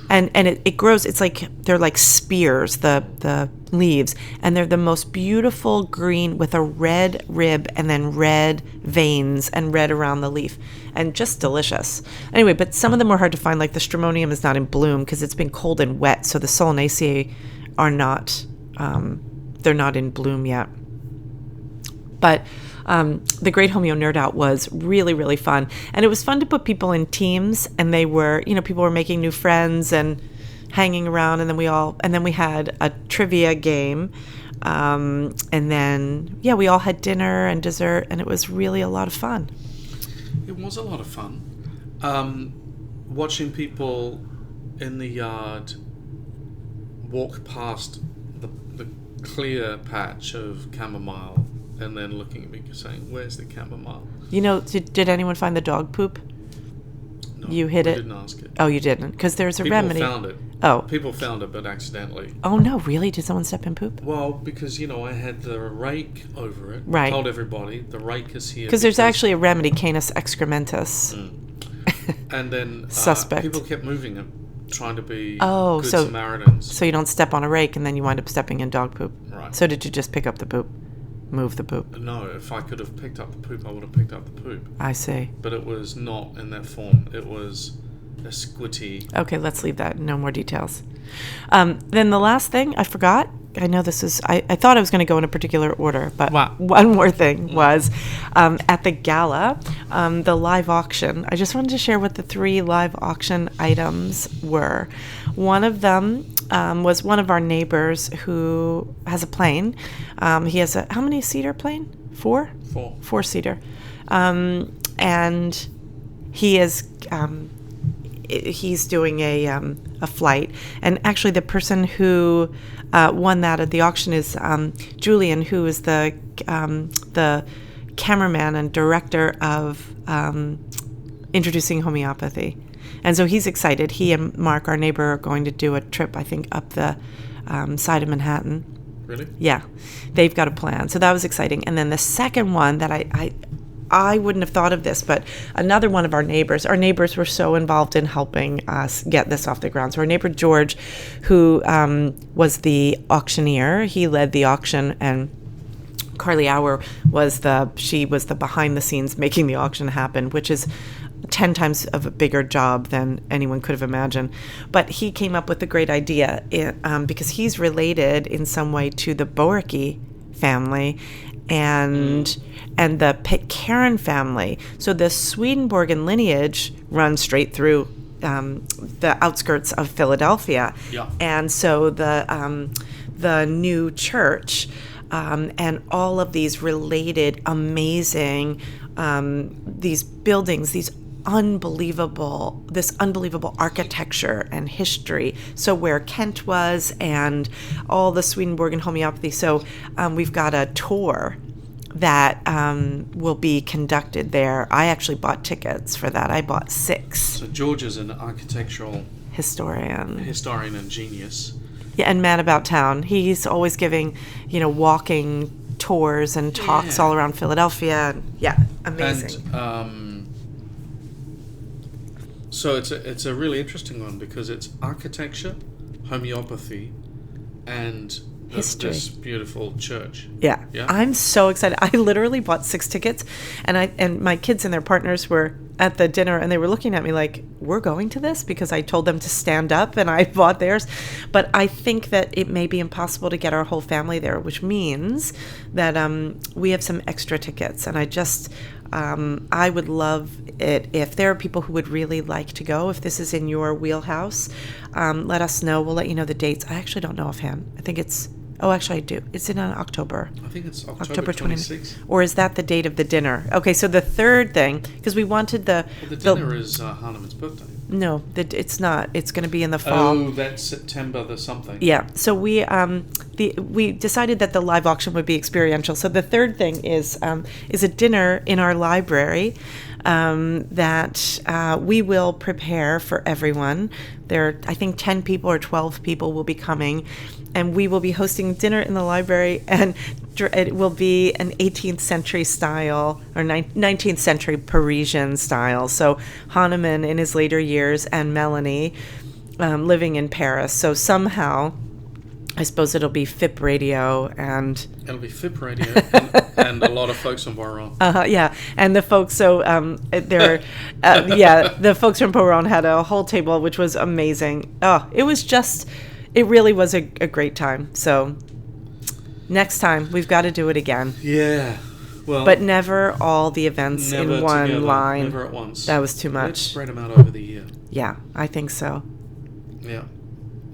Speaker 1: And it grows, it's like, they're like spears, the leaves, and they're the most beautiful green with a red rib and then red veins and red around the leaf, and just delicious. Anyway, but some of them were hard to find, like the stramonium is not in bloom because it's been cold and wet, so the solanaceae are not, they're not in bloom yet. But the Great Homeo Nerd Out was really, really fun. And it was fun to put people in teams, and they were, people were making new friends and hanging around, and then we had a trivia game. And then, we all had dinner and dessert, and it was really a lot of fun.
Speaker 2: It was a lot of fun. Watching people in the yard walk past the clear patch of chamomile and then looking at me saying, "Where's the chamomile?"
Speaker 1: Did anyone find the dog poop?
Speaker 2: No,
Speaker 1: you hid it?
Speaker 2: I didn't ask it.
Speaker 1: Oh, you didn't? Because there's a remedy.
Speaker 2: People found it.
Speaker 1: Oh.
Speaker 2: People found it, but accidentally.
Speaker 1: Oh, no, really? Did someone step in poop?
Speaker 2: Well, because, I had the rake over it.
Speaker 1: Right.
Speaker 2: I told everybody, the rake is here.
Speaker 1: Because there's actually a remedy, Canis excrementis.
Speaker 2: And then
Speaker 1: Suspect.
Speaker 2: People kept moving it, trying to be good Samaritans.
Speaker 1: So you don't step on a rake, and then you wind up stepping in dog poop.
Speaker 2: Right.
Speaker 1: So did you just pick up the poop? Move the poop?
Speaker 2: No, if I could have picked up the poop, I would have picked up the poop.
Speaker 1: I see.
Speaker 2: But it was not in that form. It was a squitty.
Speaker 1: Okay, let's leave that. No more details. Then the last thing I forgot. I know this is... I thought I was going to go in a particular order, but one more thing was at the gala, the live auction. I just wanted to share what the 3 live auction items were. One of them was one of our neighbors who has a plane. He has how many seater plane? 4? 4 seater. And he is... he's doing a flight, and actually the person who won that at the auction is Julian, who is the cameraman and director of Introducing Homeopathy, and so he's excited. He and Mark, our neighbor, are going to do a trip, I think, up the side of Manhattan.
Speaker 2: Really?
Speaker 1: Yeah, they've got a plan, so that was exciting. And then the second one that I wouldn't have thought of this, but another one of our neighbors were so involved in helping us get this off the ground. So our neighbor George, who was the auctioneer, he led the auction, and Carly Auer was the behind the scenes making the auction happen, which is 10 times of a bigger job than anyone could have imagined. But he came up with a great idea because he's related in some way to the Boerke family and the Pitcairn family. So the Swedenborgian lineage runs straight through the outskirts of Philadelphia.
Speaker 2: Yeah.
Speaker 1: And so the new church and all of these related amazing these buildings, this unbelievable architecture and history. So where Kent was and all the Swedenborgian homeopathy. So we've got a tour that will be conducted there. I actually bought tickets for that. I bought 6.
Speaker 2: So George is an architectural
Speaker 1: Historian
Speaker 2: and genius.
Speaker 1: Yeah, and man about town. He's always giving, walking tours and talks all around Philadelphia. Yeah, amazing.
Speaker 2: And so it's a really interesting one because it's architecture, homeopathy, and
Speaker 1: history.
Speaker 2: This beautiful church.
Speaker 1: Yeah. I'm so excited. I literally bought 6 tickets, and my kids and their partners were at the dinner, and they were looking at me like, we're going to this? Because I told them to stand up, and I bought theirs. But I think that it may be impossible to get our whole family there, which means that we have some extra tickets. And I would love it if there are people who would really like to go. If this is in your wheelhouse, let us know. We'll let you know the dates. I actually don't know offhand. I think it's... Oh, actually, I do. It's in October.
Speaker 2: I think it's October 26th.
Speaker 1: Or is that the date of the dinner? Okay, so the third thing, because we wanted the
Speaker 2: dinner is Hahnemann's birthday.
Speaker 1: No, it's not. It's going to be in the fall.
Speaker 2: Oh, that's September the something.
Speaker 1: Yeah. So we decided that the live auction would be experiential. So the third thing is a dinner in our library that we will prepare for everyone. There are, I think, 10 people or 12 people will be coming, and we will be hosting dinner in the library, and it will be an 18th century style or 19th century Parisian style. So Hahnemann in his later years and Melanie living in Paris. So somehow, I suppose it'll be FIP radio and...
Speaker 2: It'll be FIP radio and a lot of folks from Boiron.
Speaker 1: Yeah, and the folks, so the folks from Boiron had a whole table, which was amazing. Oh, it really was a great time. So next time, we've got to do it again.
Speaker 2: Yeah. Well,
Speaker 1: but never all the events in one
Speaker 2: together,
Speaker 1: line.
Speaker 2: Never at once.
Speaker 1: That was too much.
Speaker 2: Let's spread them out over the year.
Speaker 1: Yeah, I think so.
Speaker 2: Yeah.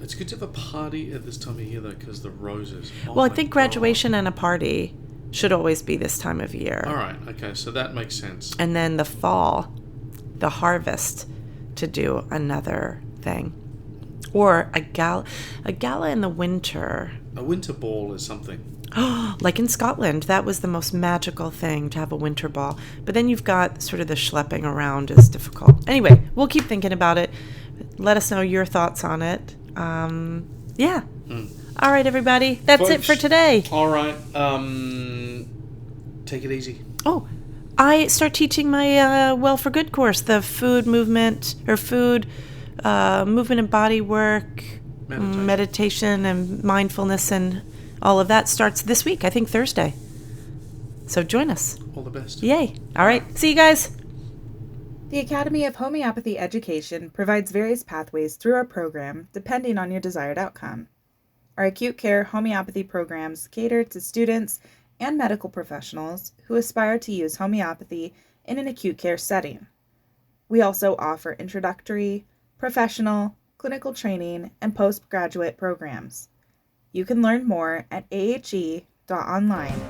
Speaker 2: It's good to have a party at this time of year, though, because the roses.
Speaker 1: Well, I think graduation and a party should always be this time of year.
Speaker 2: All right. Okay. So that makes sense.
Speaker 1: And then the fall, the harvest, to do another thing. Or a gala in the winter.
Speaker 2: A winter ball is something.
Speaker 1: Like in Scotland, that was the most magical thing, to have a winter ball. But then you've got sort of the schlepping around is difficult. Anyway, we'll keep thinking about it. Let us know your thoughts on it. Yeah. All right, everybody. That's
Speaker 2: Folks,
Speaker 1: it for today.
Speaker 2: All right. Take it easy.
Speaker 1: Oh, I start teaching my Well for Good course, the food movement and body work, meditation and mindfulness and all of that starts this week, I think Thursday. So join us.
Speaker 2: All the best.
Speaker 1: Yay. All right. See you guys.
Speaker 3: The Academy of Homeopathy Education provides various pathways through our program depending on your desired outcome. Our acute care homeopathy programs cater to students and medical professionals who aspire to use homeopathy in an acute care setting. We also offer introductory, professional, clinical training, and postgraduate programs. You can learn more at ahe.online.